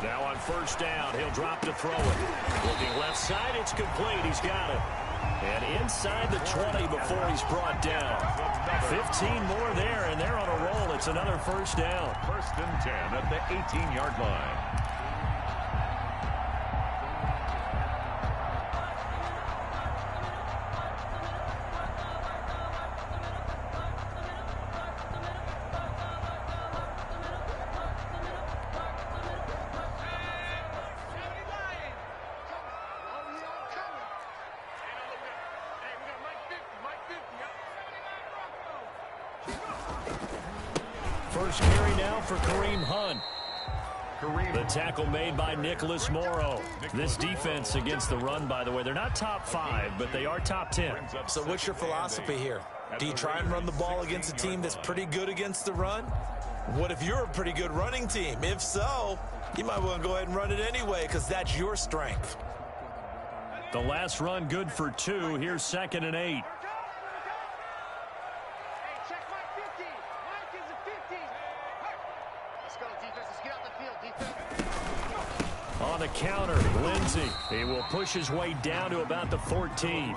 Now on first down, he'll drop to throw it. Looking left side, it's complete. He's got it. And inside the 20 before he's brought down. 15 more there, and they're on a roll. It's another first down. First and 10 at the 18-yard line. First carry now for Kareem Hunt. The tackle made by Nicholas Morrow. This defense against the run, by the way, they're not top 5, but they are top 10. So what's your philosophy here? Do you try and run the ball against a team that's pretty good against the run? What if you're a pretty good running team? If so, you might want to go ahead and run it anyway because that's your strength. The last run good for 2. Here's 2nd and 8. On the counter, Lindsey. He will push his way down to about the 14.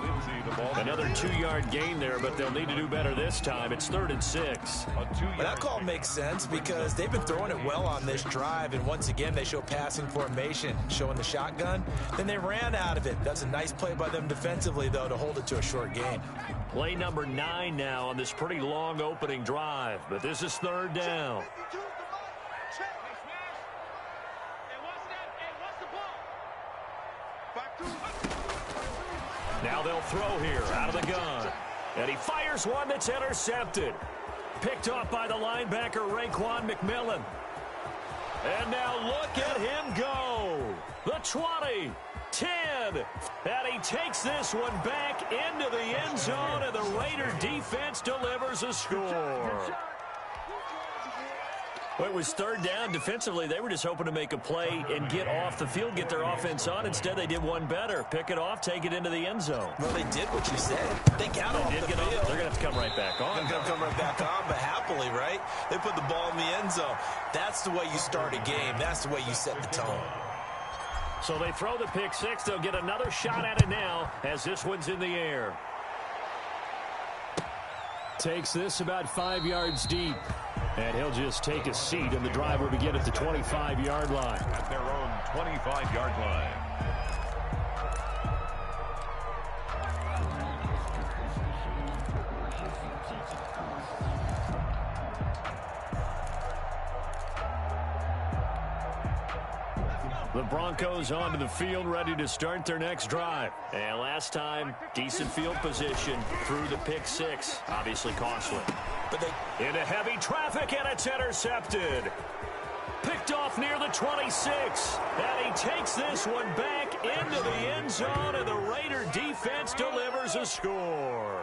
Another 2-yard gain there, but they'll need to do better this time. It's 3rd and 6. Well, that call makes sense because they've been throwing it well on this drive, and once again they show passing formation, showing the shotgun. Then they ran out of it. That's a nice play by them defensively, though, to hold it to a short gain. Play number 9 now on this pretty long opening drive, but this is 3rd down. Now they'll throw here out of the gun. And he fires one that's intercepted. Picked off by the linebacker, Raekwon McMillan. And now look at him go. The 20, 10. And he takes this one back into the end zone, and the Raider defense delivers a score. Well, it was 3rd down. Defensively, they were just hoping to make a play and get off the field, get their offense on. Instead, they did one better. Pick it off, take it into the end zone. Well, they did what you said. They got off the field. They're going to have to come right back on. They're going to come right back on, but happily, right? They put the ball in the end zone. That's the way you start a game. That's the way you set the tone. So they throw the pick 6. They'll get another shot at it now as this one's in the air. Takes this about 5 yards deep. And he'll just take a seat, and the drive will begin at the 25-yard line. At their own 25-yard line. The Broncos onto the field, ready to start their next drive. And last time, decent field position through the pick 6. Obviously costly. But into heavy traffic, and it's intercepted. Picked off near the 26. And he takes this one back into the end zone, and the Raider defense delivers a score.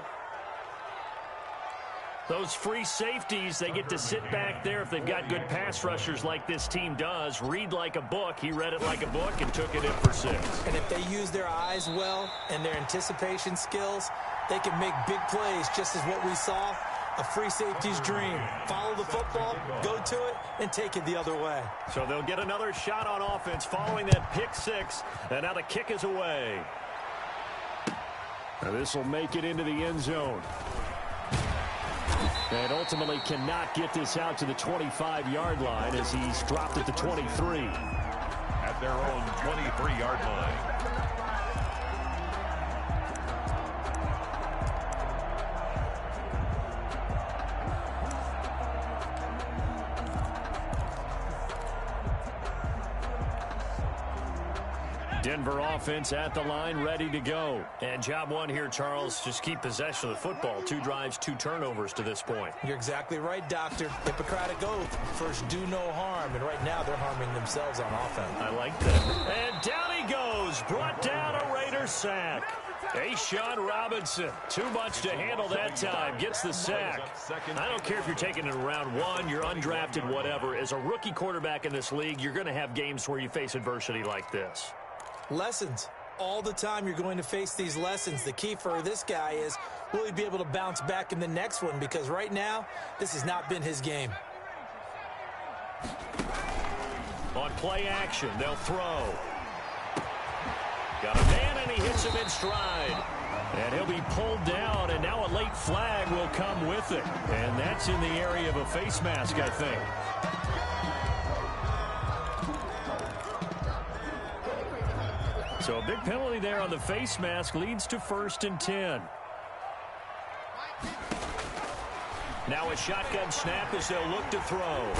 Those free safeties, they get to sit back there if they've got good pass rushers like this team does. Read like a book. He read it like a book and took it in for 6. And if they use their eyes well and their anticipation skills, they can make big plays, just as what we saw. A free safety's dream. Follow the football, go to it, and take it the other way. So they'll get another shot on offense following that pick 6. And now the kick is away. Now this will make it into the end zone. And ultimately cannot get this out to the 25-yard line as he's dropped at the 23. At their own 23-yard line. Denver offense at the line, ready to go. And job one here, Charles, just keep possession of the football. 2 drives, 2 turnovers to this point. You're exactly right, Doctor. Hippocratic oath. First, do no harm. And right now, they're harming themselves on offense. I like that. And down he goes. Brought down a Raider sack. A'Shawn Robinson, too much to handle that time. Gets the sack. I don't care if you're taking it in round 1, you're undrafted, whatever. As a rookie quarterback in this league, you're going to have games where you face adversity like this. Lessons. All the time you're going to face these lessons. The key for this guy is, will he be able to bounce back in the next one? Because right now, this has not been his game. On play action, they'll throw. Got a man, and he hits him in stride. And he'll be pulled down, and now a late flag will come with it. And that's in the area of a face mask, I think. So a big penalty there on the face mask leads to 1st and 10. Now a shotgun snap as they'll look to throw.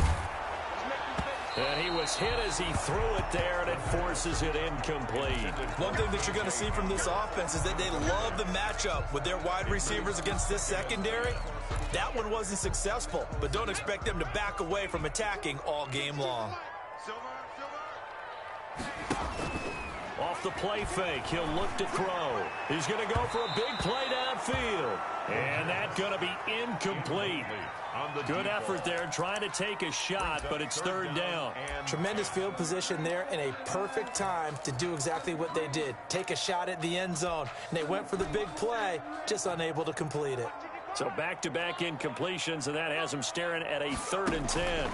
And he was hit as he threw it there, and it forces it incomplete. One thing that you're going to see from this offense is that they love the matchup with their wide receivers against this secondary. That one wasn't successful, but don't expect them to back away from attacking all game long. Off the play fake, he'll look to throw. He's going to go for a big play downfield. And that's going to be incomplete. Good effort there trying to take a shot, but it's 3rd down. Tremendous field position there and a perfect time to do exactly what they did. Take a shot at the end zone. And they went for the big play, just unable to complete it. So back-to-back incompletions, and that has them staring at a 3rd and 10.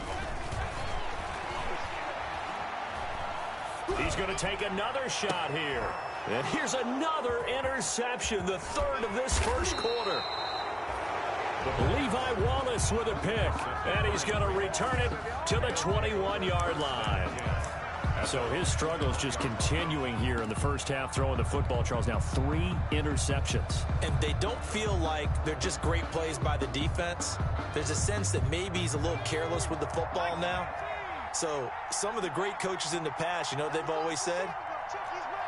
He's going to take another shot here. And here's another interception, the 3rd of this first quarter. Levi Wallace with a pick, and he's going to return it to the 21-yard line. So his struggles just continuing here in the first half, throwing the football, Charles. Now 3 interceptions. And they don't feel like they're just great plays by the defense. There's a sense that maybe he's a little careless with the football now. So some of the great coaches in the past, you know, they've always said,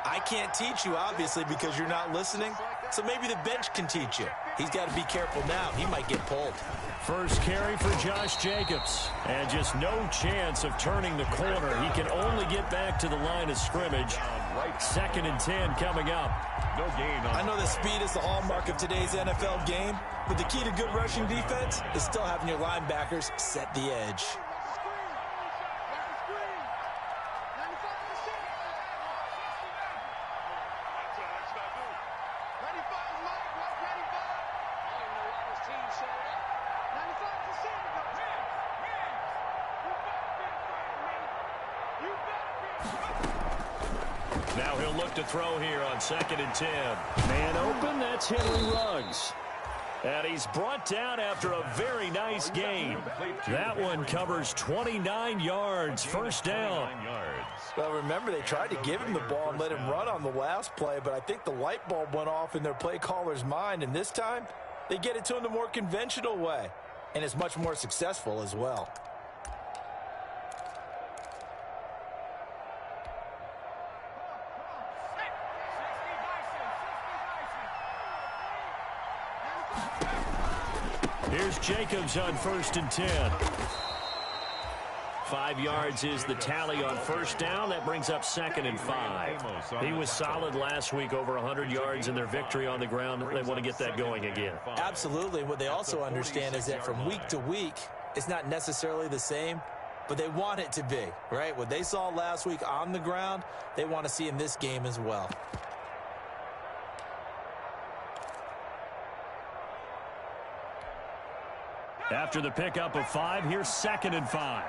I can't teach you, obviously, because you're not listening. So maybe the bench can teach you. He's got to be careful now. He might get pulled. First carry for Josh Jacobs. And just no chance of turning the corner. He can only get back to the line of scrimmage. 2nd and 10 coming up. No gain. I know that speed is the hallmark of today's NFL game, but the key to good rushing defense is still having your linebackers set the edge. Now he'll look to throw here on 2nd and 10. Man open, that's Henry Ruggs. And he's brought down after a very nice game. That one covers 29 yards, 1st down. Well, remember, they tried to give him the ball and let him run on the last play, but I think the light bulb went off in their play caller's mind, and this time they get it to him the more conventional way, and it's much more successful as well. Here's Jacobs on 1st and 10. 5 yards is the tally on 1st down. That brings up 2nd and 5. He was solid last week, over 100 yards in their victory on the ground. They want to get that going again. Absolutely. What they also understand is that from week to week, it's not necessarily the same, but they want it to be, right? What they saw last week on the ground, they want to see in this game as well. After the pickup of 5, here's 2nd and 5.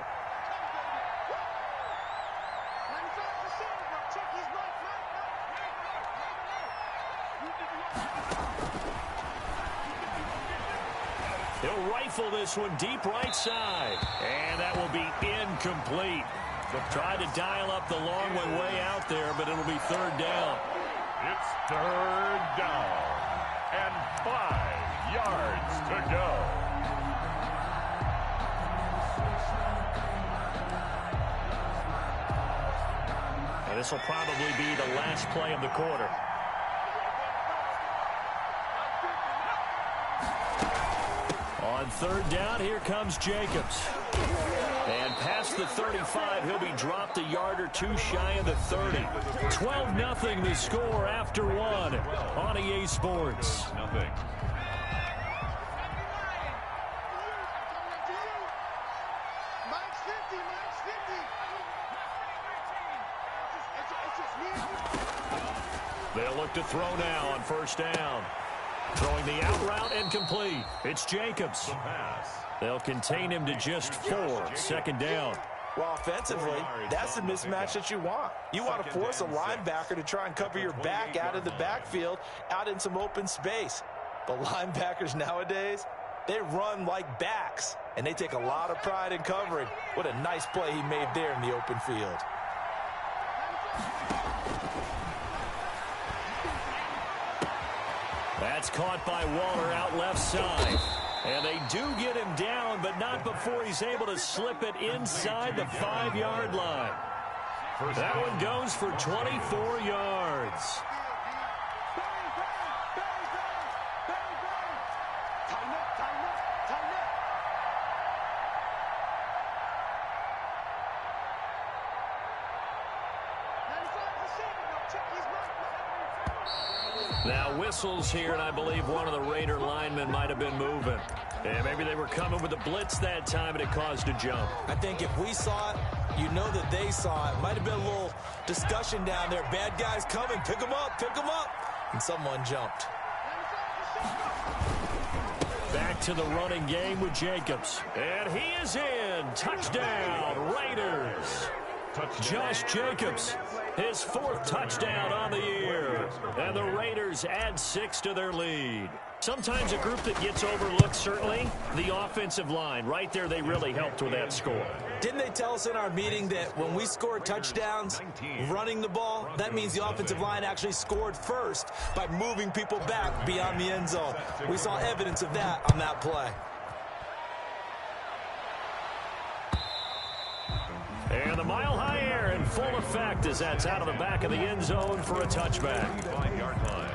He'll rifle this one deep right side. And that will be incomplete. Tried to dial up the long one way out there, but it'll be 3rd down. It's 3rd down. And 5 yards to go. And this will probably be the last play of the quarter. On 3rd down, here comes Jacobs. And past the 35, he'll be dropped a yard or 2 shy of the 30. 12-0 the score after 1 on EA Sports. Nothing. They'll look to throw now on 1st down. Throwing the out route and complete. It's Jacobs. They'll contain him to just 4. 2nd down. Well, offensively, that's the mismatch that you want. You want to force a linebacker to try and cover your back out of the backfield, out in some open space. But linebackers nowadays, they run like backs, and they take a lot of pride in covering. What a nice play he made there in the open field. That's caught by Waller out left side. And they do get him down, but not before he's able to slip it inside the 5-yard line. That one goes for 24 yards. Now whistles here, and I believe one of the Raider linemen might have been moving. And maybe they were coming with a blitz that time, and it caused a jump. I think if we saw it, you know that they saw it. Might have been a little discussion down there. Bad guys coming. Pick them up. Pick them up. And someone jumped. Back to the running game with Jacobs. And he is in. Touchdown, Raiders. Josh Jacobs, his 4th touchdown on the year. And the Raiders add 6 to their lead. Sometimes a group that gets overlooked, certainly, the offensive line. Right there, they really helped with that score. Didn't they tell us in our meeting that when we score touchdowns running the ball, that means the offensive line actually scored first by moving people back beyond the end zone? We saw evidence of that on that play. And the mile-high air in full effect as that's out of the back of the end zone for a touchback. 5-yard line.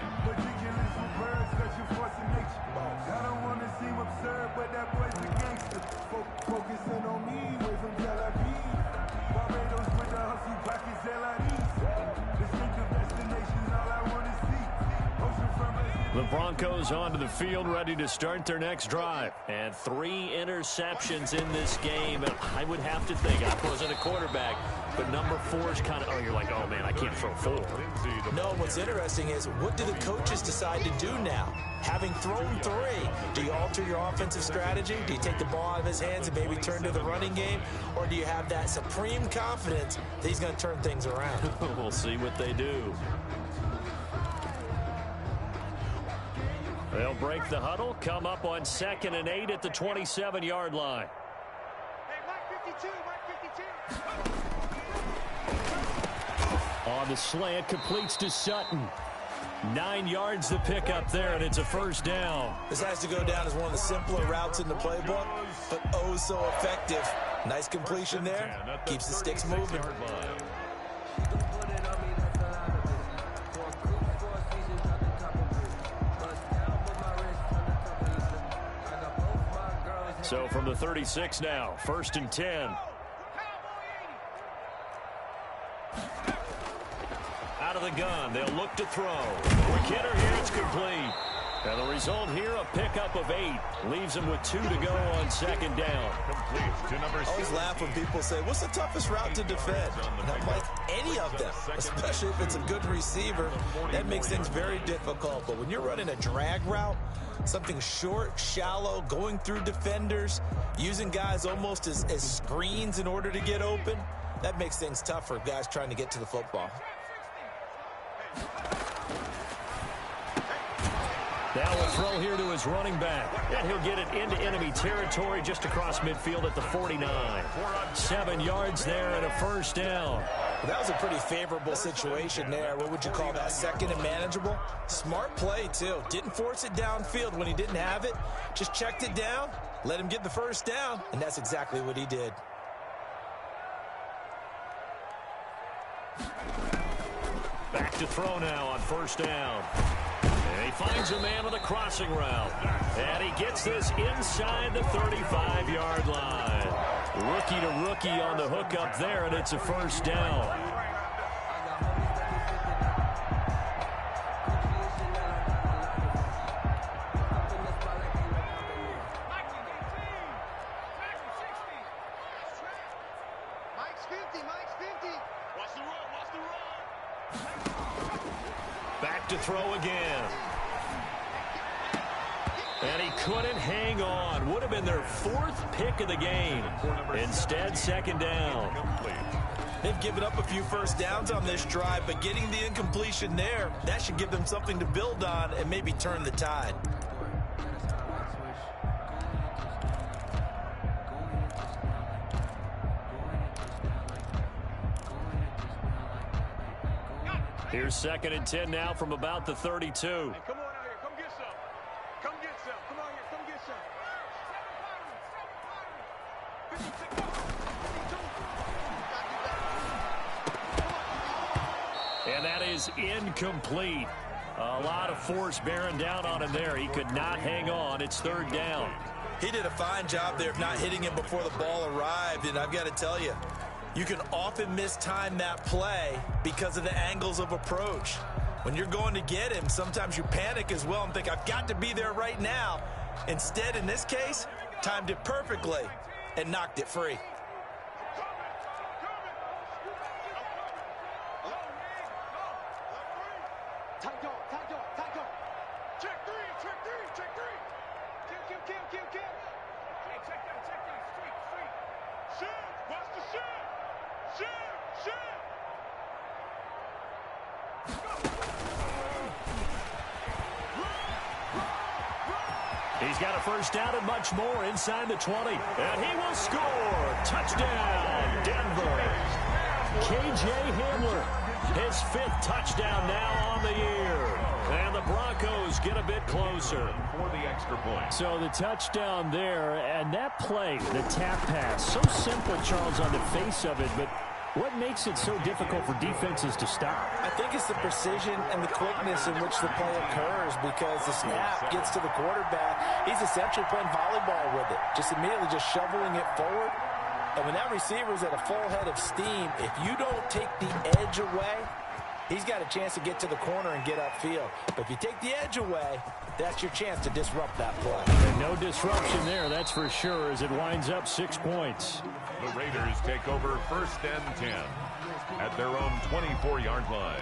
The Broncos onto the field, ready to start their next drive. And 3 interceptions in this game. I would have to think, I wasn't a quarterback, but number 4 is kind of, you're like, oh, man, I can't throw 4. No, what's interesting is, what do the coaches decide to do now? Having thrown 3, do you alter your offensive strategy? Do you take the ball out of his hands and maybe turn to the running game? Or do you have that supreme confidence that he's going to turn things around? We'll see what they do. They'll break the huddle, come up on 2nd and 8 at the 27-yard line. Hey, Mike 52, Mike 52. On the slant, completes to Sutton. 9 yards the pickup there, and it's a first down. This has to go down as one of the simpler routes in the playbook, but oh so effective. Nice completion there. Keeps the sticks moving. So from the 36 now, 1st and 10. Out of the gun, they'll look to throw. Quick hitter here, it's complete. And the result here, a pickup of 8. Leaves them with 2 to go on 2nd down. Complete to number 6. I always laugh when people say, what's the toughest route to defend? And I'm like, any of them, especially if it's a good receiver. That makes things very difficult. But when you're running a drag route, something short, shallow, going through defenders, using guys almost as screens in order to get open, that makes things tough for guys trying to get to the football. Now a throw here to his running back. And he'll get it into enemy territory just across midfield at the 49. 7 yards there and a first down. Well, that was a pretty favorable situation there. What would you call that? 2nd and manageable? Smart play, too. Didn't force it downfield when he didn't have it. Just checked it down, let him get the first down, and that's exactly what he did. Back to throw now on 1st down. And he finds a man on the crossing route. And he gets this inside the 35-yard line. Rookie to rookie on the hook up there, and it's a first down. Mike's 50, Mike's 50. Watch the run, watch the run. Back to throw again. And he couldn't hang on. Would have been their 4th pick of the game. Instead, 2nd down. They've given up a few first downs on this drive, but getting the incompletion there, that should give them something to build on and maybe turn the tide. Here's 2nd and 10 now from about the 32. Hey, come on out here. Come get some. Come get some. Come on here. Come get some. And that is incomplete. A lot of force bearing down on him there. He could not hang on. It's 3rd down. He did a fine job there of not hitting him before the ball arrived, and I've got to tell you, you can often mistime that play because of the angles of approach. When you're going to get him, sometimes you panic as well and think, I've got to be there right now. Instead, in this case, timed it perfectly and knocked it free. He's got a first down and much more inside the 20. And he will score. Touchdown, Denver. K.J. Hamler, his 5th touchdown now on the year. And the Broncos get a bit closer. For the extra point. So the touchdown there, and that play, the tap pass, so simple, Charles, on the face of it, but what makes it so difficult for defenses to stop? I think it's the precision and the quickness in which the play occurs, because the snap gets to the quarterback. He's essentially playing volleyball with it, just immediately just shoveling it forward. And when that receiver's at a full head of steam, if you don't take the edge away, he's got a chance to get to the corner and get upfield. But if you take the edge away, that's your chance to disrupt that play. And no disruption there, that's for sure, as it winds up 6 points. The Raiders take over 1st and 10 at their own 24-yard line.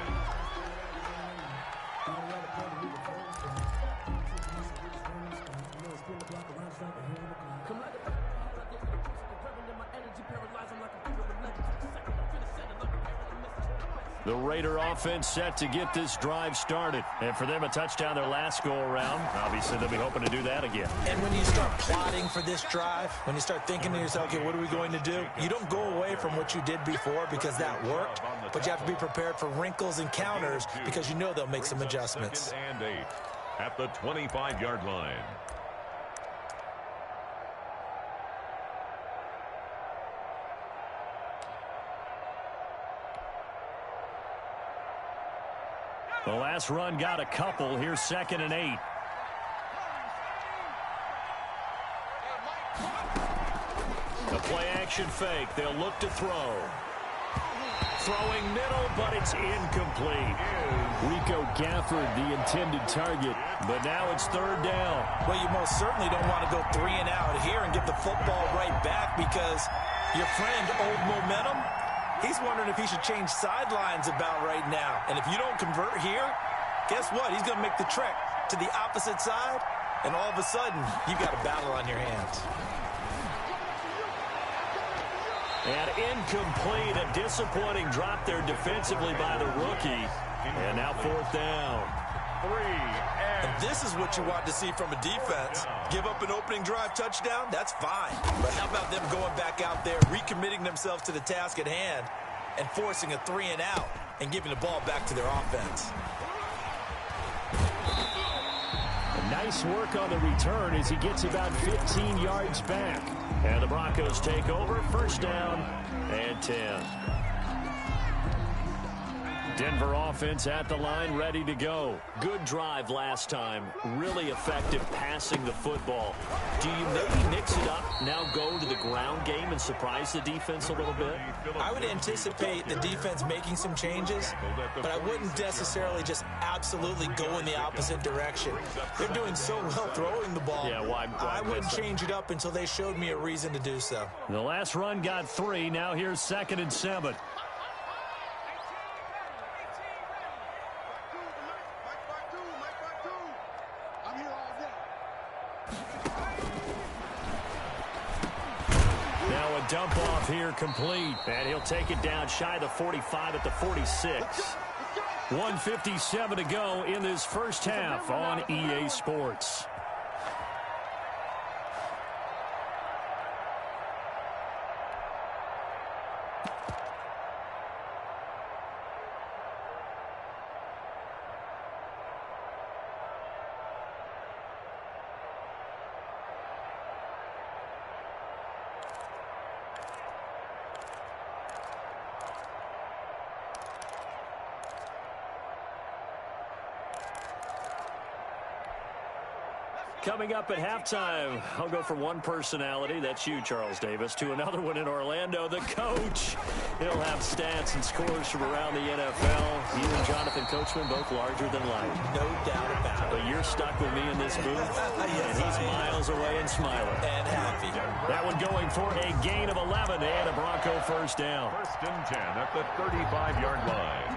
The Raider offense set to get this drive started. And for them, a touchdown their last go-around. Obviously, they'll be hoping to do that again. And when you start plotting for this drive, when you start thinking to yourself, okay, what are we going to do? You don't go away from what you did before because that worked, but you have to be prepared for wrinkles and counters because you know they'll make some adjustments. 2nd and 8 at the 25-yard line. The last run got a couple. Here's 2nd and 8. The play-action fake. They'll look to throw. Throwing middle, but it's incomplete. Rico Gafford, the intended target, but now it's 3rd down. Well, you most certainly don't want to go 3 and out here and get the football right back, because your friend, Old Momentum, he's wondering if he should change sidelines about right now. And if you don't convert here, guess what? He's going to make the trek to the opposite side, and all of a sudden, you've got a battle on your hands. And incomplete, a disappointing drop there defensively by the rookie. And now 4th down. 3 And this is what you want to see from a defense. Give up an opening drive touchdown, that's fine. But how about them going back out there, recommitting themselves to the task at hand, and forcing a 3 and out and giving the ball back to their offense. Nice work on the return as he gets about 15 yards back. And the Broncos take over, 1st down and 10. Denver offense at the line, ready to go. Good drive last time. Really effective passing the football. Do you maybe mix it up, now go to the ground game and surprise the defense a little bit? I would anticipate the defense making some changes, but I wouldn't necessarily just absolutely go in the opposite direction. They're doing so well throwing the ball. Yeah, why I wouldn't change it up until they showed me a reason to do so. The last run got 3. Now here's 2nd and 7. dump off here complete. And he'll take it down shy of the 45 at the 46. 1:57 to go in this first half on EA Sports. Coming up at halftime, I'll go from one personality, that's you, Charles Davis, to another one in Orlando, the coach. He'll have stats and scores from around the NFL. You and Jonathan Coachman, both larger than life. No doubt about it. But you're stuck with me in this booth, and he's miles away and smiling. And happy. That one going for a gain of 11 and a Bronco first down. First and 10 at the 35-yard line.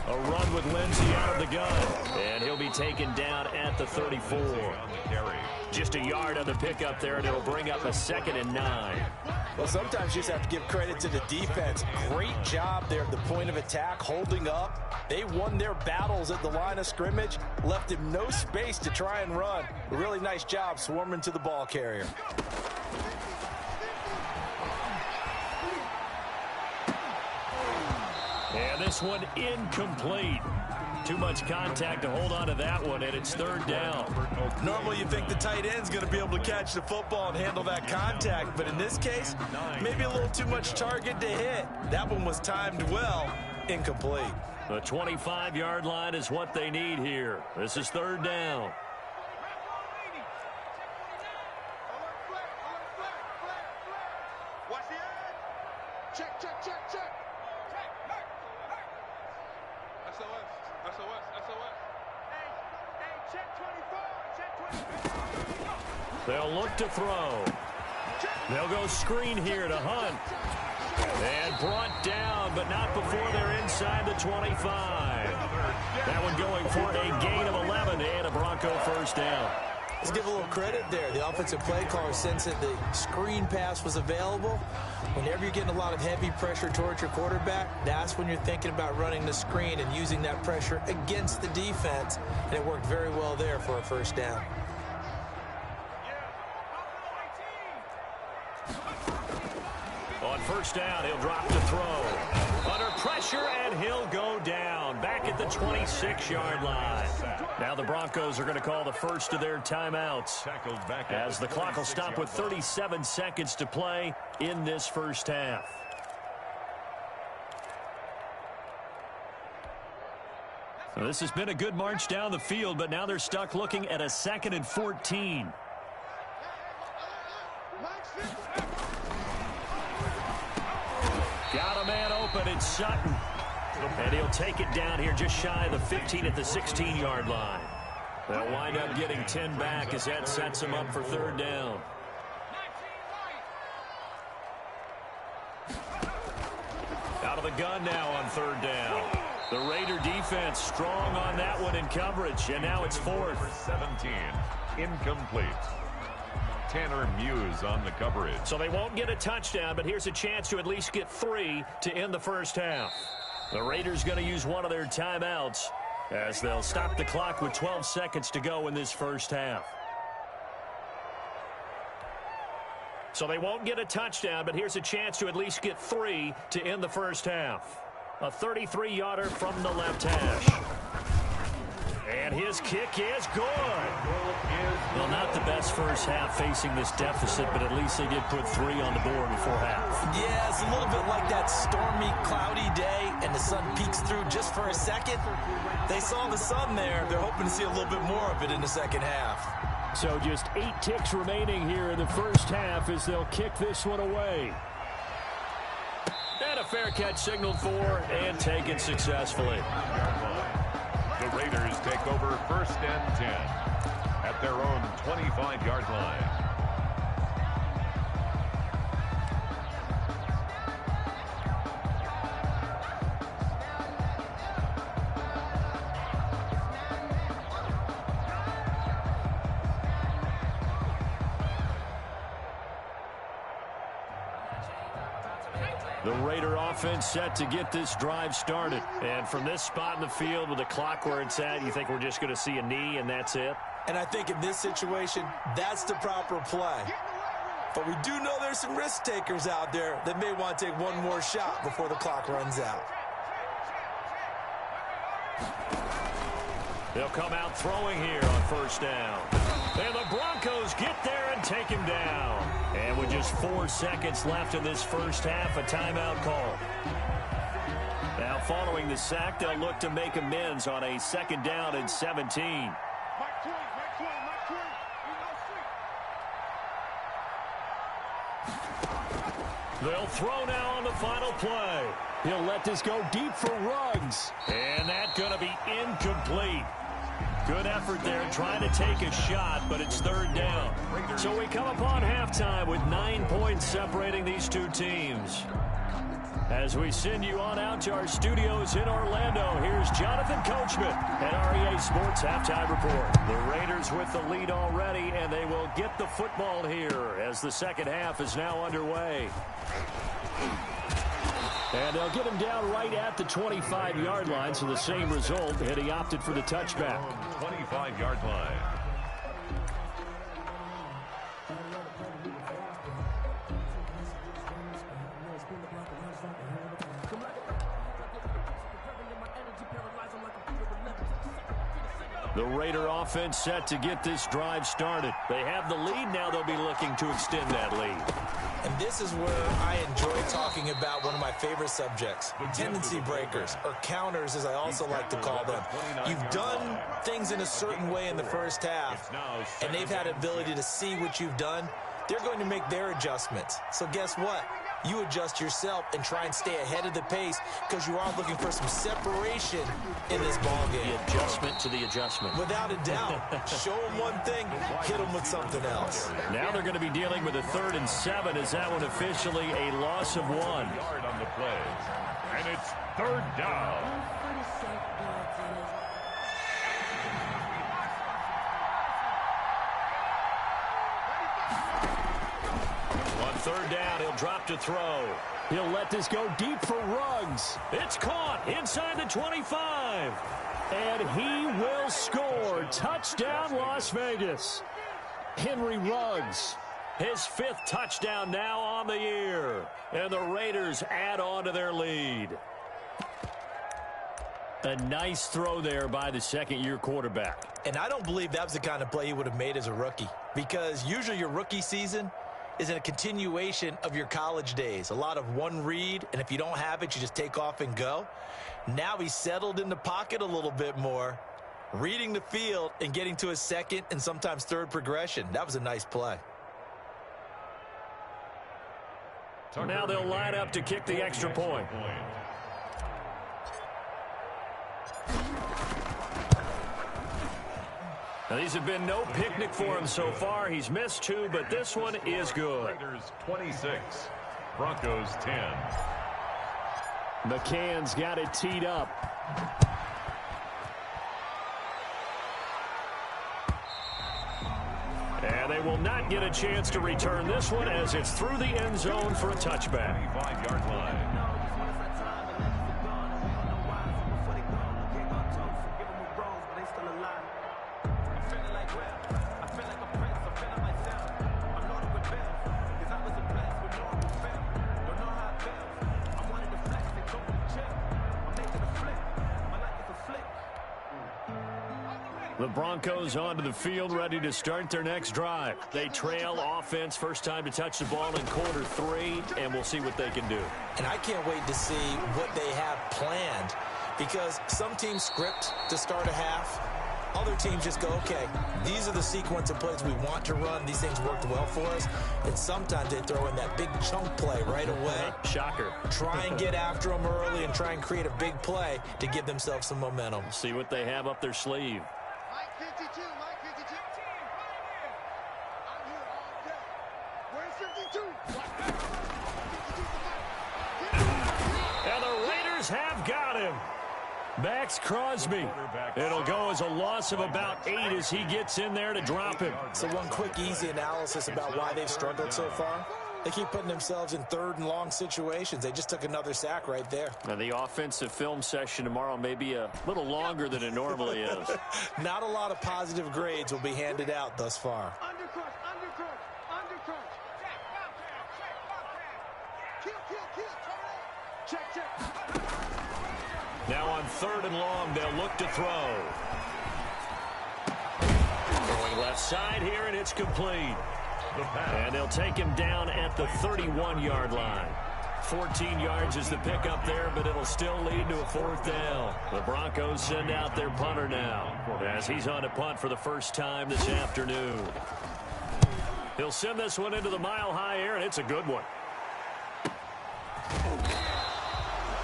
A run with Lindsey out of the gun, and he'll be taken down at the 34. Just a yard on the pickup there, and it'll bring up a 2nd and 9. Well, sometimes you just have to give credit to the defense. Great job there at the point of attack, holding up. They won their battles at the line of scrimmage, left him no space to try and run. A really nice job swarming to the ball carrier. And this one incomplete. Too much contact to hold on to that one, and it's 3rd down. Normally you think the tight end's going to be able to catch the football and handle that contact, but in this case, maybe a little too much target to hit. That one was timed well, incomplete. The 25-yard line is what they need here. This is 3rd down. Watch the edge. Check, check, check, check. SOS. Hey, check 24. Check 24. They'll look to throw. They'll go screen here to Hunt. And brought down, but not before they're inside the 25. That one going for a gain of 11 and a Bronco first down. Let's give a little credit there. The offensive play caller sensed that the screen pass was available. Whenever you're getting a lot of heavy pressure towards your quarterback, that's when you're thinking about running the screen and using that pressure against the defense. And it worked very well there for a first down. On first down, he'll drop to throw. Under pressure, and he'll go down. Back at the 26-yard line. Now the Broncos are going to call the first of their timeouts, as the clock will stop with 37 seconds to play in this first half. Well, this has been a good march down the field, but now they're stuck looking at a 2nd and 14. Got a man open, it's Sutton. And he'll take it down here just shy of the 15 at the 16-yard line. They'll wind up getting 10 back as that sets them up for 3rd down. Out of the gun now on 3rd down. The Raider defense strong on that one in coverage, and now it's 4th. 17, incomplete. Tanner Muse on the coverage. So they won't get a touchdown, but here's a chance to at least get 3 to end the first half. The Raiders going to use one of their timeouts as they'll stop the clock with 12 seconds to go in this first half. So they won't get a touchdown, but here's a chance to at least get 3 to end the first half. A 33-yarder from the left hash. And his kick is good. Well, not the best first half facing this deficit, but at least they did put 3 on the board before half. Yeah, it's a little bit like that stormy, cloudy day, and the sun peeks through just for a second. They saw the sun there. They're hoping to see a little bit more of it in the second half. So just 8 ticks remaining here in the first half as they'll kick this one away. And a fair catch signaled for and taken successfully. The Raiders take over 1st and 10 at their own 25-yard line. The Raider offense set to get this drive started. And from this spot in the field with the clock where it's at, you think we're just going to see a knee and that's it? And I think in this situation, that's the proper play. But we do know there's some risk takers out there that may want to take one more shot before the clock runs out. They'll come out throwing here on first down. And the Broncos get there and take him down. And with just 4 seconds left in this first half, a timeout call. Now following the sack, they'll look to make amends on a 2nd down and 17. They'll throw now on the final play. He'll let this go deep for Ruggs. And that's going to be incomplete. Good effort there trying to take a shot, but it's 3rd down. So we come upon halftime with 9 points separating these two teams. As we send you on out to our studios in Orlando, here's Jonathan Coachman at REA Sports Halftime Report. The Raiders with the lead already, and they will get the football here as the second half is now underway. And they'll get him down right at the 25-yard line, so the same result, and he opted for the touchback. 25-yard line. The Raider offense set to get this drive started. They have the lead. Now they'll be looking to extend that lead. And this is where I enjoy talking about one of my favorite subjects, tendency breakers, or counters as I also like to call them. You've done things in a certain way in the first half, and they've had the ability to see what you've done. They're going to make their adjustments. So guess what? You adjust yourself and try and stay ahead of the pace because you are looking for some separation in this ballgame. The adjustment to the adjustment. Without a doubt. Show them one thing, hit them with something else. Now they're going to be dealing with a 3rd and 7. Is that one officially a loss of 1? Yard on the play. And it's 3rd down. On 3rd down, he'll drop to throw. He'll let this go deep for Ruggs. It's caught inside the 25. And he will score. Touchdown, Las Vegas. Henry Ruggs, his 5th touchdown now on the year. And the Raiders add on to their lead. A nice throw there by the 2nd-year quarterback. And I don't believe that was the kind of play he would have made as a rookie. Because usually your rookie season is a continuation of your college days. A lot of one read, and if you don't have it, you just take off and go. Now he's settled in the pocket a little bit more, reading the field and getting to his 2nd and sometimes 3rd progression. That was a nice play. Now they'll line up to kick the extra point. Now, these have been no picnic for him so far. He's missed 2, but this one is good. Raiders 26, Broncos 10. McCann's got it teed up. And they will not get a chance to return this one as it's through the end zone for a touchback. 25-yard line. The Broncos onto the field, ready to start their next drive. They trail offense, first time to touch the ball in quarter 3, and we'll see what they can do. And I can't wait to see what they have planned, because some teams script to start a half. Other teams just go, okay, these are the sequence of plays we want to run. These things worked well for us. And sometimes they throw in that big chunk play right away. Shocker. Try and get after them early and try and create a big play to give themselves some momentum. See what they have up their sleeve. Mike 52, Mike 52. I'm here all day. Where's 52? And the Raiders have got him. Max Crosby. It'll go as a loss of about 8 as he gets in there to drop him. So one quick, easy analysis about why they've struggled so far. They keep putting themselves in third and long situations. They just took another sack right there. Now, the offensive film session tomorrow may be a little longer than it normally is. Not a lot of positive grades will be handed out thus far. Undercrunch, undercrunch, undercrunch. Check, check. Now on 3rd and long, they'll look to throw. Going left side here, and it's complete. And they'll take him down at the 31-yard line. 14 yards is the pickup there, but it'll still lead to a 4th down. The Broncos send out their punter now as he's on a punt for the first time this afternoon. He'll send this one into the mile-high air, and it's a good one.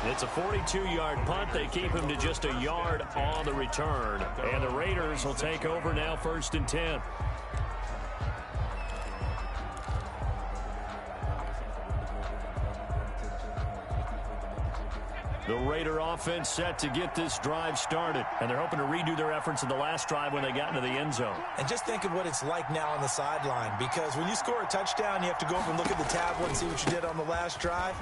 It's a 42-yard punt. They keep him to just a yard on the return. And the Raiders will take over now 1st and 10. The Raider offense set to get this drive started. And they're hoping to redo their efforts in the last drive when they got into the end zone. And just think of what it's like now on the sideline, because when you score a touchdown, you have to go over and look at the tablet and see what you did on the last drive.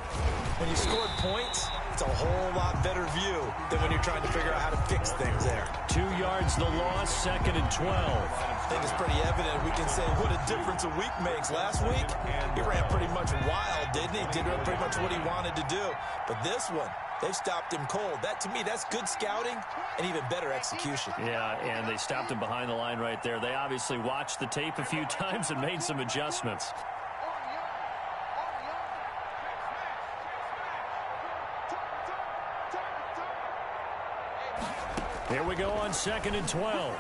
When you scored points, it's a whole lot better view than when you're trying to figure out how to fix things there. 2 yards the loss, 2nd and 12. I think it's pretty evident. We can say what a difference a week makes. Last week, he ran pretty much wild, didn't he? Did pretty much what he wanted to do. But this one, they've stopped him cold. That, to me, that's good scouting and even better execution. Yeah, and they stopped him behind the line right there. They obviously watched the tape a few times and made some adjustments. Here we go on 2nd and 12.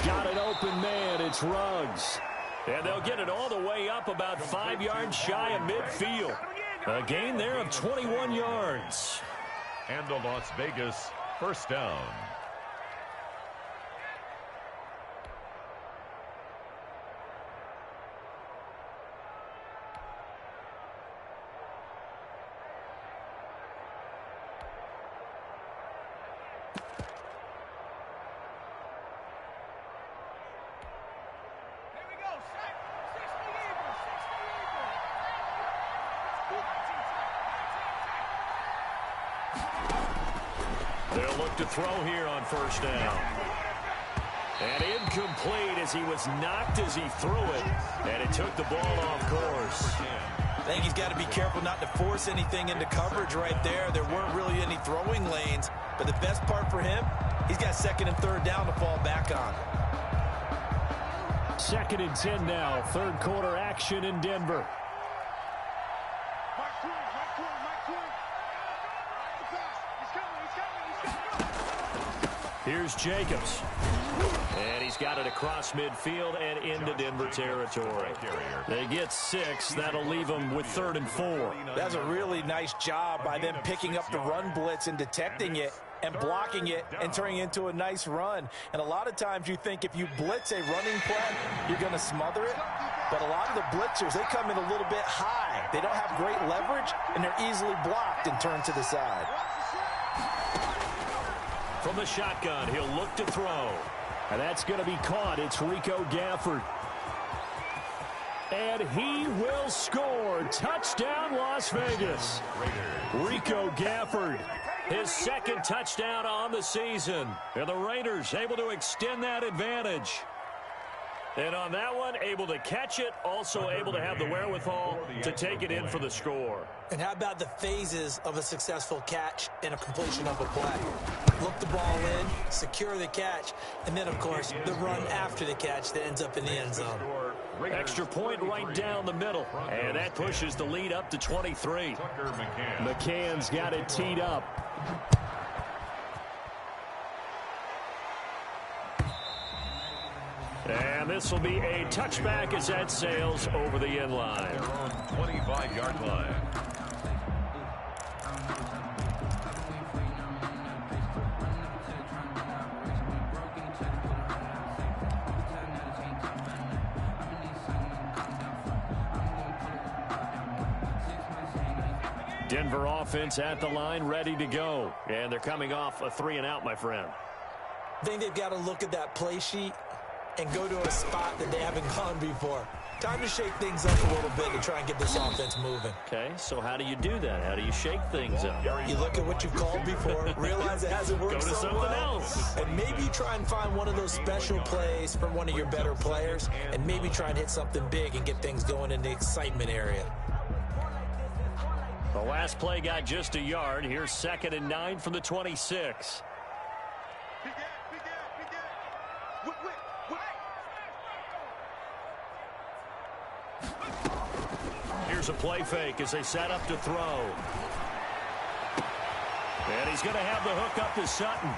Got an open man. It's Ruggs. And they'll get it all the way up about 5 yards shy of midfield. A gain there of 21 yards. And the Las Vegas 1st down. They'll look to throw here on 1st down. And incomplete as he was knocked as he threw it. And it took the ball off course. I think he's got to be careful not to force anything into coverage right there. There weren't really any throwing lanes. But the best part for him, he's got 2nd and 3rd down to fall back on. 2nd and 10 now. 3rd quarter action in Denver. Here's Jacobs. And he's got it across midfield and into Denver territory. They get 6. That'll leave them with 3rd and 4. That's a really nice job by them picking up the run blitz and detecting it and blocking it and turning it into a nice run. And a lot of times you think if you blitz a running play, you're going to smother it. But a lot of the blitzers, they come in a little bit high. They don't have great leverage, and they're easily blocked and turned to the side. From the shotgun, he'll look to throw. And that's going to be caught. It's Rico Gafford. And he will score. Touchdown, Las Vegas. Rico Gafford, his 2nd touchdown on the season. And the Raiders able to extend that advantage. And on that one, able to catch it, also able to have the wherewithal to take it in for the score. And how about the phases of a successful catch and a completion of a play? Look the ball in, secure the catch, and then, of course, the run after the catch that ends up in the end zone. Extra point right down the middle. And that pushes the lead up to 23. McCann's got it teed up. And this will be a touchback as that sails over the end line. Their own 25-yard line. Denver offense at the line, ready to go. And they're coming off a 3-and-out, my friend. I think they've got to look at that play sheet and go to a spot that they haven't gone before. Time to shake things up a little bit to try and get this offense moving. Okay, so how do you do that? How do you shake things up? You look at what you've called before, realize it hasn't worked so well, else. and maybe try and find one of those special plays from one of your better players, and maybe try and hit something big and get things going in the excitement area. The last play got just a yard. Here's 2nd and 9 from the 26. Here's a play fake as they set up to throw. And he's going to have the hook up to Sutton.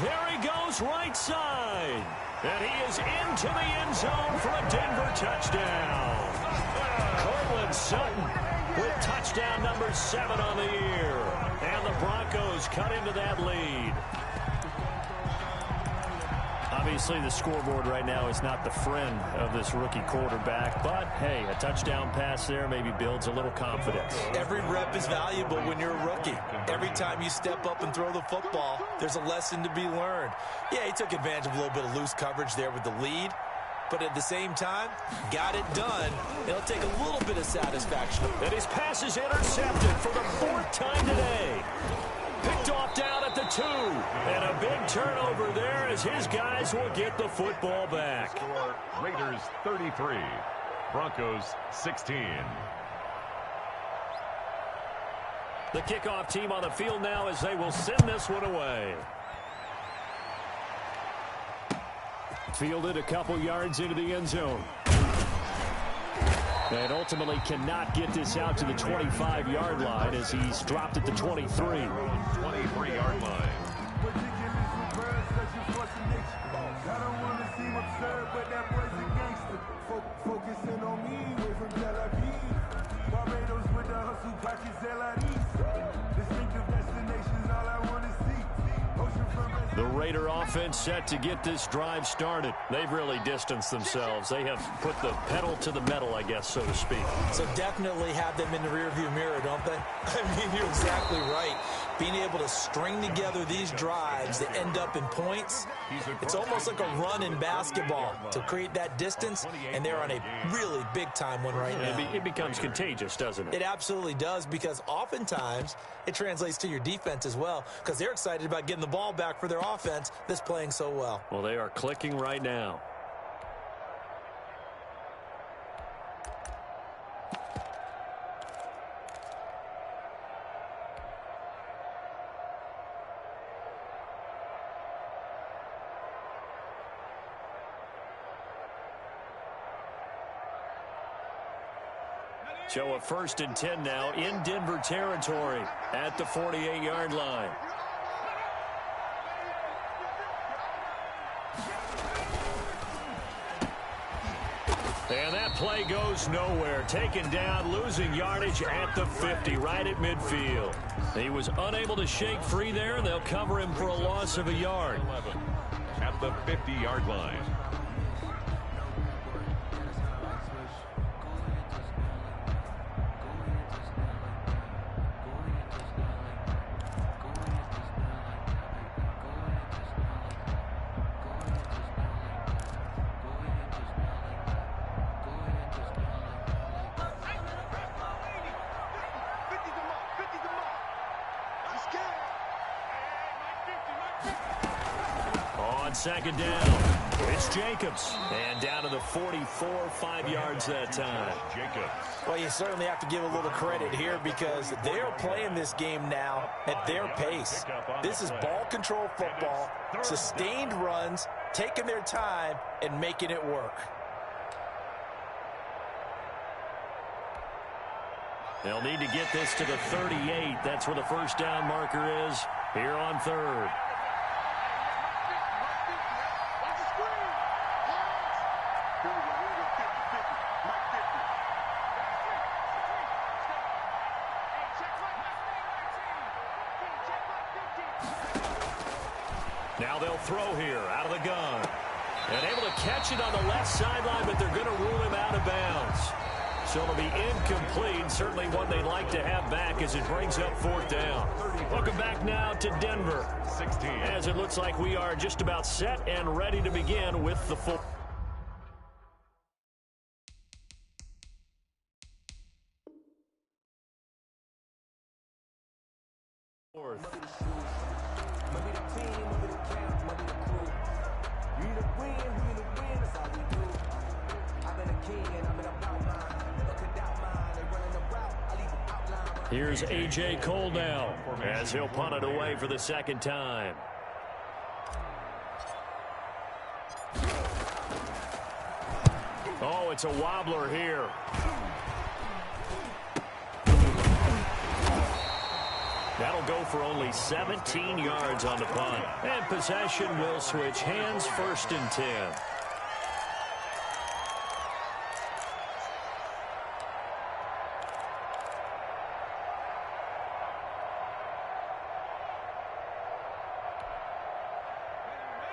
There he goes, right side. And he is into the end zone for a Denver touchdown. Cortland Sutton with touchdown number 7 on the year. And the Broncos cut into that lead. Obviously, the scoreboard right now is not the friend of this rookie quarterback. But, hey, a touchdown pass there maybe builds a little confidence. Every rep is valuable when you're a rookie. Every time you step up and throw the football, there's a lesson to be learned. Yeah, he took advantage of a little bit of loose coverage there with the lead. But at the same time, got it done. It'll take a little bit of satisfaction. And his pass is intercepted for the 4th time today. Picked off down at the 2. And a big turnover there as his guys will get the football back. Raiders 33, Broncos 16. The kickoff team on the field now as they will send this one away. Fielded a couple yards into the end zone. And ultimately cannot get this out to the 25-yard line as he's dropped at the 23. 23-yard line. The Raider offense set to get this drive started. They've really distanced themselves. They have put the pedal to the metal, I guess, so to speak. So definitely have them in the rearview mirror, don't they? I mean, you're exactly right. Being able to string together these drives that end up in points, it's almost like a run in basketball to create that distance, and they're on a really big-time one right now. It becomes contagious, doesn't it? It absolutely does, because oftentimes it translates to your defense as well, because they're excited about getting the ball back for their offense that's playing so well. Well, they are clicking right now. So a 1st and 10 now in Denver territory at the 48-yard line. And that play goes nowhere. Taken down, losing yardage at the 50, right at midfield. He was unable to shake free there. They'll cover him for a loss of a yard. 11 at the 50-yard line. On 2nd down, it's Jacobs. And down to the 44, 5 yards that time. Jacobs. Well, you certainly have to give a little credit here because they're playing this game now at their pace. This is ball control football, sustained runs, taking their time, and making it work. They'll need to get this to the 38. That's where the 1st down marker is here on 3rd. Now they'll throw here out of the gun. And able to catch it on the left sideline, but they're going to rule him out of bounds. So it'll be incomplete. Certainly one they'd like to have back as it brings up 4th down. Welcome back now to Denver. 16. As it looks like we are just about set and ready to begin with the full. fourth. Here's A.J. Cole now, as he'll punt it away for the second time. Oh, it's a wobbler here. That'll go for only 17 yards on the punt. And possession will switch hands, 1st and 10.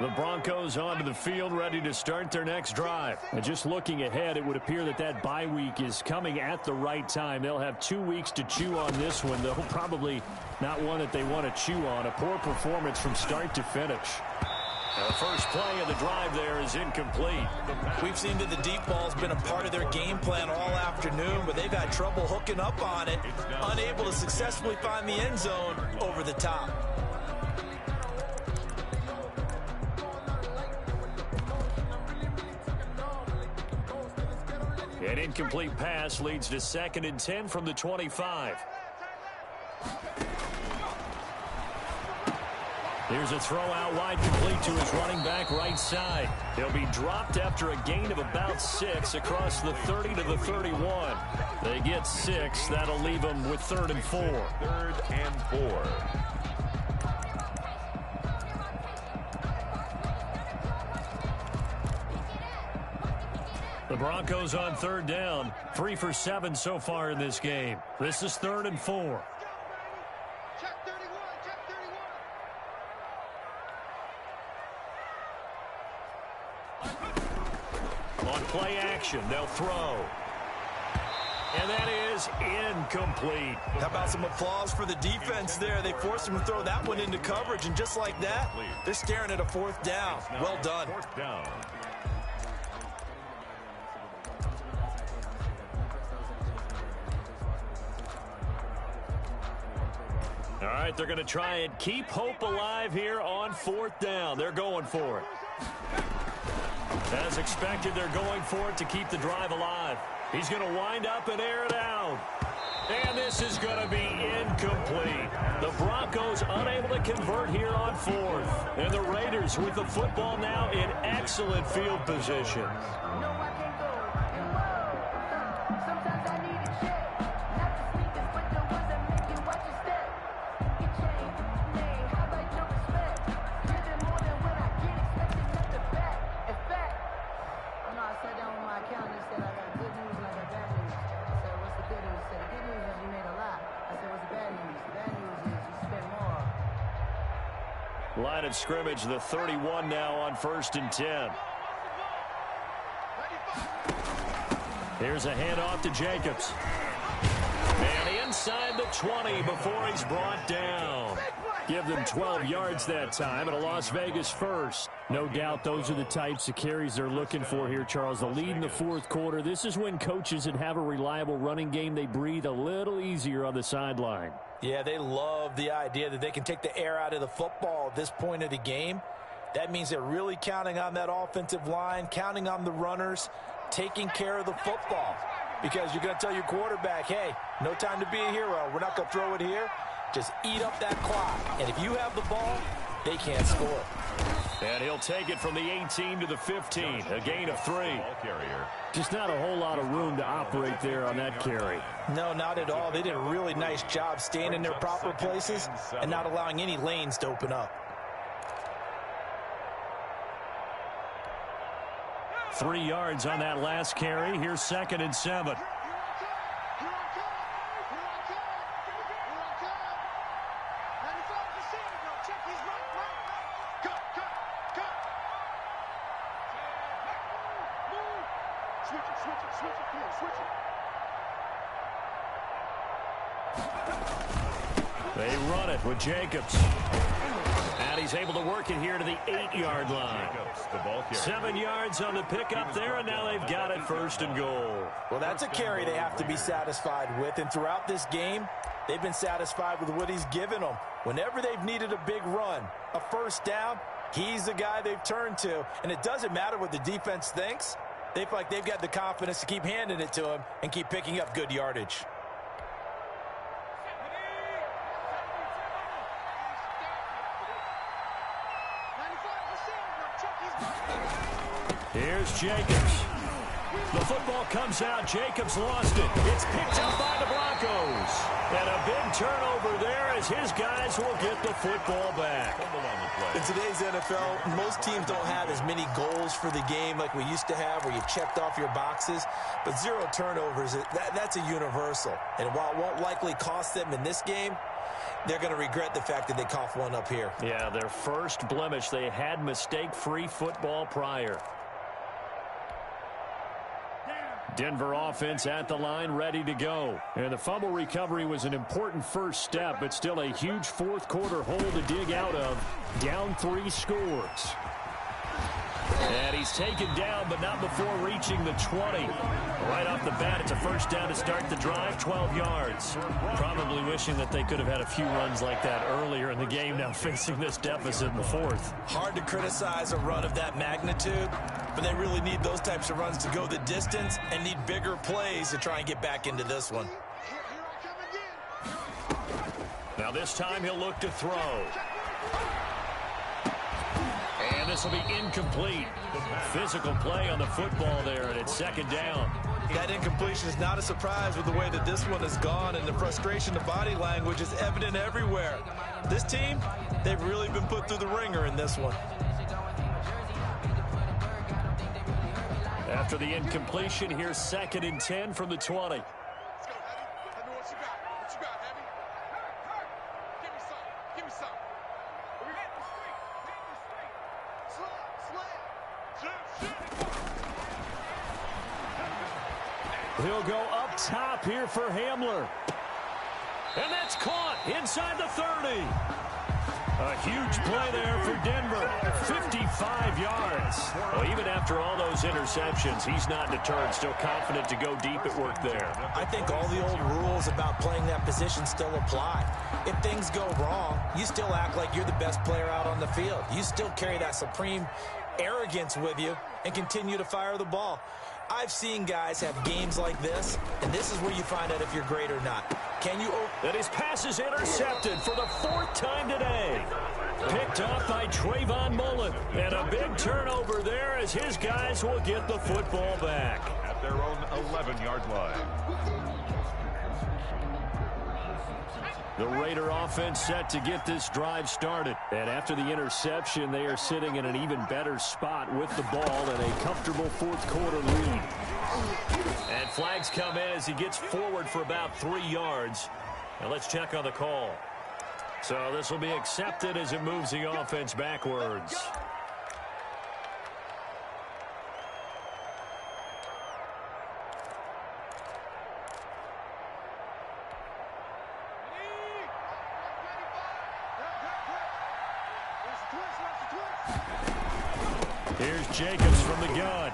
The Broncos onto the field, ready to start their next drive. And just looking ahead, it would appear that that bye week is coming at the right time. They'll have 2 weeks to chew on this one, though probably not one that they want to chew on. A poor performance from start to finish. The first play of the drive there is incomplete. We've seen that the deep ball's been a part of their game plan all afternoon, but they've had trouble hooking up on it, unable to successfully find the end zone over the top. An incomplete pass leads to 2nd and 10 from the 25. Here's a throw out wide, complete to his running back right side. He'll be dropped after a gain of about 6 across the 30 to the 31. They get 6. That'll leave them with 3rd and 4. 3rd and 4. The Broncos on 3rd down. 3 for 7 so far in this game. This is 3rd and 4. Check 31, check 31. On play action, they'll throw. And that is incomplete. How about some applause for the defense there? They forced him to throw that one into coverage, and just like that, they're staring at a 4th down. Well done. 4th down. All right, they're going to try and keep hope alive here on 4th down. They're going for it. As expected, they're going for it to keep the drive alive. He's going to wind up and air it out. And this is going to be incomplete. The Broncos unable to convert here on 4th. And the Raiders with the football now in excellent field position. Line of scrimmage, the 31 now on 1st and 10. Here's a handoff to Jacobs. And inside the 20 before he's brought down. Give them 12 yards that time and a Las Vegas first. No doubt those are the types of carries they're looking for here, Charles. The lead in the 4th quarter. This is when coaches that have a reliable running game, they breathe a little easier on the sideline. Yeah, they love the idea that they can take the air out of the football at this point of the game. That means they're really counting on that offensive line, counting on the runners, taking care of the football. Because you're going to tell your quarterback, hey, no time to be a hero. We're not going to throw it here. Just eat up that clock. And if you have the ball, they can't score. And he'll take it from the 18 to the 15, a gain of 3. Just not a whole lot of room to operate there on that carry. No, not at all. They did a really nice job staying in their proper places and not allowing any lanes to open up. 3 yards on that last carry. Here's 2nd and 7. They run it with Jacobs. And he's able to work it here to the 8-yard line. 7 yards on the pickup there, and now they've got it 1st and goal. Well, that's a carry they have to be satisfied with, and throughout this game, they've been satisfied with what he's given them. Whenever they've needed a big run, a 1st down, he's the guy they've turned to, and it doesn't matter what the defense thinks. They feel like they've got the confidence to keep handing it to him and keep picking up good yardage. Here's Jacobs. The football comes out. Jacobs lost it. It's picked up by the Broncos. And a big turnover there as his guys will get the football back. In today's NFL, most teams don't have as many goals for the game like we used to have where you checked off your boxes. But 0 turnovers, that's a universal. And while it won't likely cost them in this game, they're going to regret the fact that they coughed one up here. Yeah, their first blemish. They had mistake-free football prior. Denver offense at the line, ready to go. And the fumble recovery was an important first step, but still a huge fourth-quarter hole to dig out of. Down 3 scores. And he's taken down, but not before reaching the 20. Right off the bat, it's a 1st down to start the drive, 12 yards. Probably wishing that they could have had a few runs like that earlier in the game, now facing this deficit in the 4th. Hard to criticize a run of that magnitude, but they really need those types of runs to go the distance and need bigger plays to try and get back into this one. Now this time he'll look to throw. And this will be incomplete. Physical play on the football there, and it's 2nd down. That incompletion is not a surprise with the way that this one has gone, and the frustration, the body language is evident everywhere. This team, they've really been put through the ringer in this one. After the incompletion, here's 2nd and 10 from the 20. He'll go up top here for Hamler. And that's caught inside the 30. A huge play there for Denver. 55 yards. Well, even after all those interceptions, he's not deterred. Still confident to go deep at work there. I think all the old rules about playing that position still apply. If things go wrong, you still act like you're the best player out on the field. You still carry that supreme arrogance with you and continue to fire the ball. I've seen guys have games like this, and this is where you find out if you're great or not. Can you... And his pass is intercepted for the 4th time today. Picked off by Trayvon Mullen. And a big turnover there as his guys will get the football back. At their own 11-yard line. The Raider offense set to get this drive started. And after the interception, they are sitting in an even better spot with the ball and a comfortable 4th-quarter lead. And flags come in as he gets forward for about 3 yards. Now let's check on the call. So this will be accepted as it moves the offense backwards. Here's Jacobs from the gun.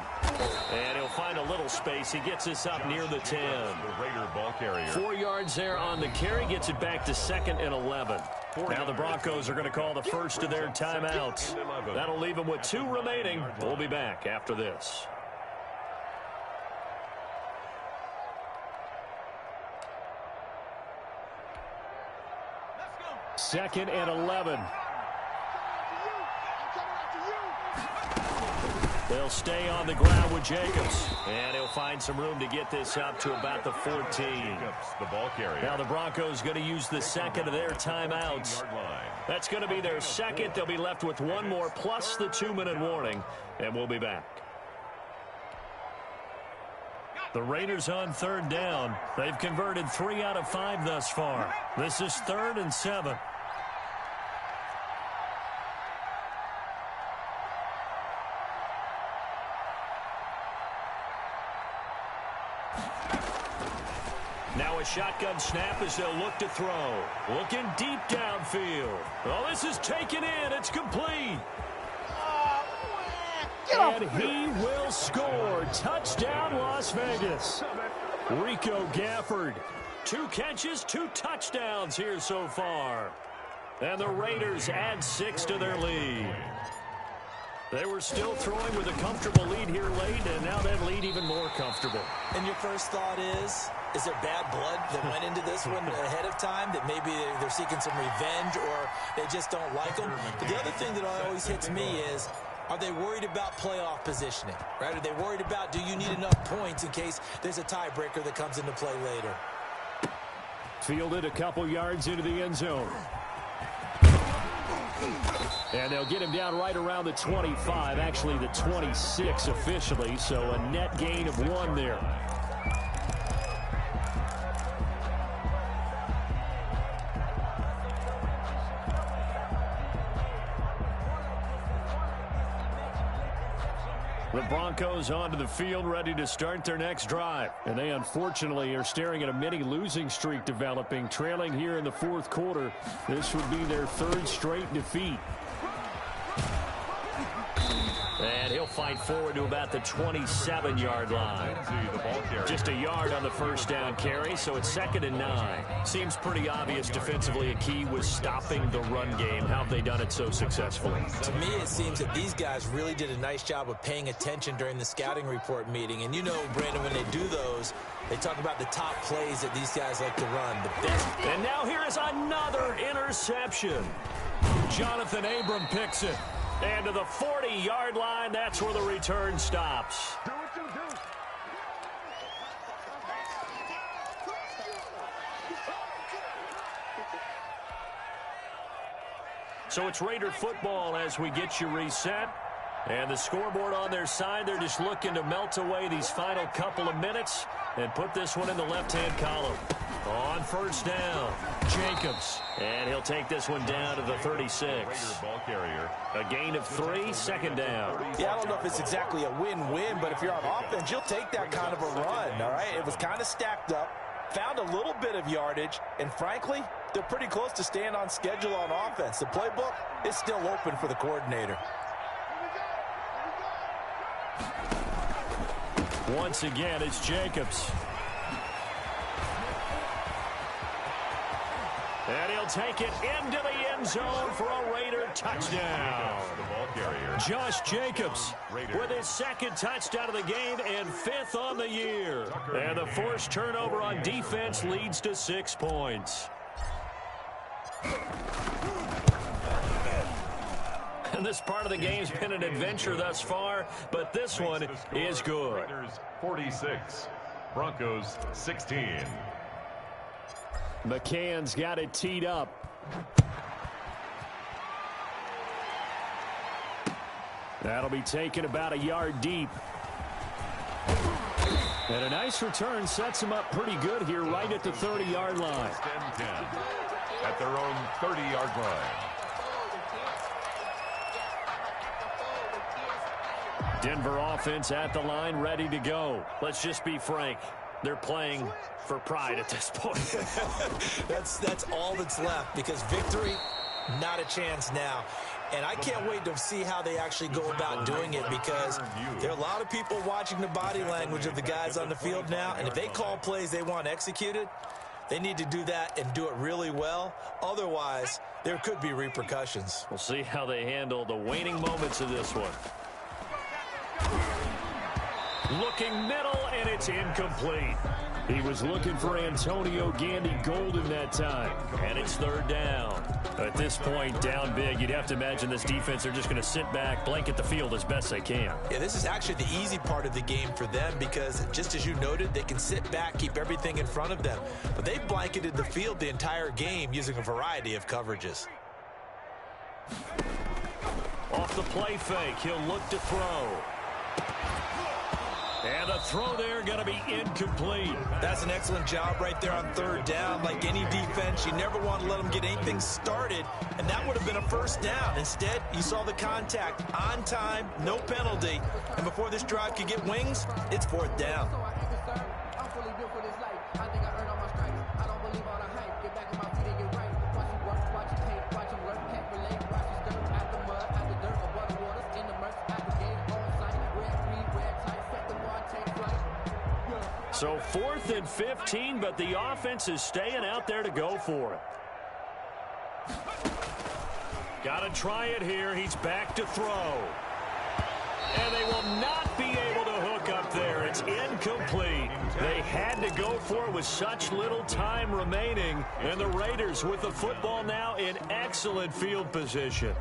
And he'll find a little space. He gets this up near the 10. The Raider ball carrier. 4 yards there on the carry. Gets it back to 2nd and 11. Now the Broncos are going to call the first of their timeouts. That'll leave them with 2 remaining. We'll be back after this. Second and 11. They'll stay on the ground with Jacobs. And he'll find some room to get this up to about the 14. The ball carrier. Now the Broncos going to use the 2nd of their timeouts. That's going to be their 2nd. They'll be left with 1 more plus the 2-minute warning. And we'll be back. The Raiders on 3rd down. They've converted 3 out of 5 thus far. This is 3rd and 7. Now a shotgun snap as they'll look to throw. Looking deep downfield. Oh, this is taken in. It's complete. And he will score. Touchdown, Las Vegas. Rico Gafford. 2 catches, 2 touchdowns here so far. And the Raiders add 6 to their lead. They were still throwing with a comfortable lead here late, and now that lead even more comfortable. And your first thought is there bad blood that went into this one ahead of time, that maybe they're seeking some revenge or they just don't like them? But the other thing that always hits me is, are they worried about playoff positioning, right? Are they worried about, do you need enough points in case there's a tiebreaker that comes into play later? Fielded a couple yards into the end zone. And they'll get him down right around the 25, actually the 26 officially, so a net gain of 1 there. The Broncos onto the field, ready to start their next drive. And they unfortunately are staring at a mini losing streak developing, trailing here in the 4th quarter. This would be their 3rd straight defeat. And he'll fight forward to about the 27-yard line. Just a yard on the first down carry, so it's 2nd and 9. Seems pretty obvious defensively a key was stopping the run game. How have they done it so successfully? To me, it seems that these guys really did a nice job of paying attention during the scouting report meeting. And you know, Brandon, when they do those, they talk about the top plays that these guys like to run. The best. And now here is another interception. Jonathan Abram picks it. And to the 40-yard line, that's where the return stops. So it's Raider football as we get you reset. And the scoreboard on their side, they're just looking to melt away these final couple of minutes and put this one in the left-hand column. On first down, Jacobs. And he'll take this one down to the 36. Ball carrier. A gain of 3, 2nd down. Yeah, I don't know if it's exactly a win-win, but if you're on offense, you'll take that kind of a run, all right? It was kind of stacked up, found a little bit of yardage, and frankly, they're pretty close to staying on schedule on offense. The playbook is still open for the coordinator. Once again, it's Jacobs. And he'll take it into the end zone for a Raider touchdown. Josh Jacobs with his 2nd touchdown of the game and 5th on the year. And the forced turnover on defense leads to 6 points. And this part of the game's been an adventure thus far, but this one is good. Raiders 46, Broncos 16. McCann's got it teed up. That'll be taken about a yard deep. And a nice return sets him up pretty good here right at the 30-yard line. 10 at their own 30-yard line. Denver offense at the line, ready to go. Let's just be frank. They're playing for pride at this point. That's all that's left, because victory, not a chance now. And I can't wait to see how they actually go about doing it, because there are a lot of people watching the body language of the guys on the field now, and if they call plays they want executed, they need to do that and do it really well. Otherwise, there could be repercussions. We'll see how they handle the waning moments of this one. Looking middle, and it's incomplete. He was looking for Antonio Gandy Golden that time. And it's 3rd down. At this point, down big, you'd have to imagine this defense are just going to sit back, blanket the field as best they can. Yeah, this is actually the easy part of the game for them, because just as you noted, they can sit back, keep everything in front of them. But they've blanketed the field the entire game using a variety of coverages. Off the play fake, he'll look to throw. And the throw there going to be incomplete. That's an excellent job right there on 3rd down. Like any defense, you never want to let them get anything started, and that would have been a 1st down. Instead, you saw the contact on time, no penalty, and before this drive could get wings, it's 4th down. So 4th and 15, but the offense is staying out there to go for it. Got to try it here. He's back to throw. And they will not be able to hook up there. It's incomplete. They had to go for it with such little time remaining. And the Raiders with the football now in excellent field position.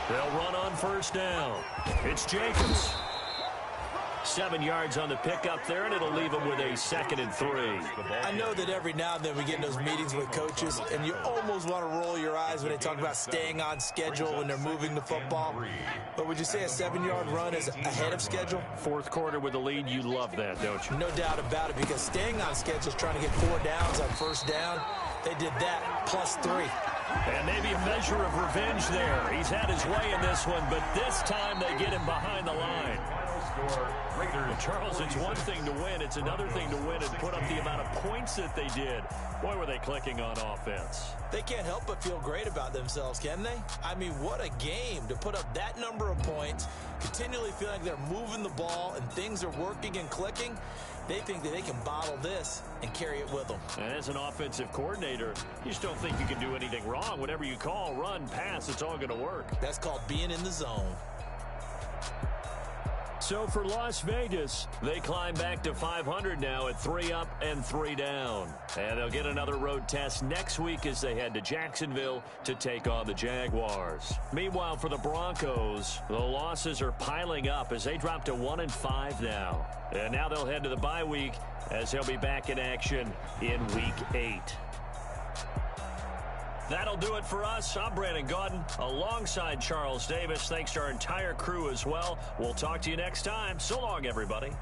They'll run on first down. It's Jacobs. 7 yards on the pickup there, and it'll leave him with a 2nd and 3. I know that every now and then we get in those meetings with coaches, and you almost want to roll your eyes when they talk about staying on schedule when they're moving the football. But would you say a 7-yard run is ahead of schedule? 4th quarter with the lead, you love that, don't you? No doubt about it, because staying on schedule is trying to get 4 downs on first down. They did that, plus 3. And maybe a measure of revenge there. He's had his way in this one, but this time they get him behind the line. Charles, it's one thing to win. It's another thing to win and put up the amount of points that they did. Boy, were they clicking on offense. They can't help but feel great about themselves, can they? I mean, what a game to put up that number of points, continually feeling like they're moving the ball and things are working and clicking. They think that they can bottle this and carry it with them. And as an offensive coordinator, you just don't think you can do anything wrong. Whatever you call, run, pass, it's all going to work. That's called being in the zone. So for Las Vegas, they climb back to 500 now at 3 up and 3 down. And they'll get another road test next week as they head to Jacksonville to take on the Jaguars. Meanwhile, for the Broncos, the losses are piling up as they drop to 1-5 now. And now they'll head to the bye week as they'll be back in action in Week 8. That'll do it for us. I'm Brandon Gaudin alongside Charles Davis. Thanks to our entire crew as well. We'll talk to you next time. So long, everybody.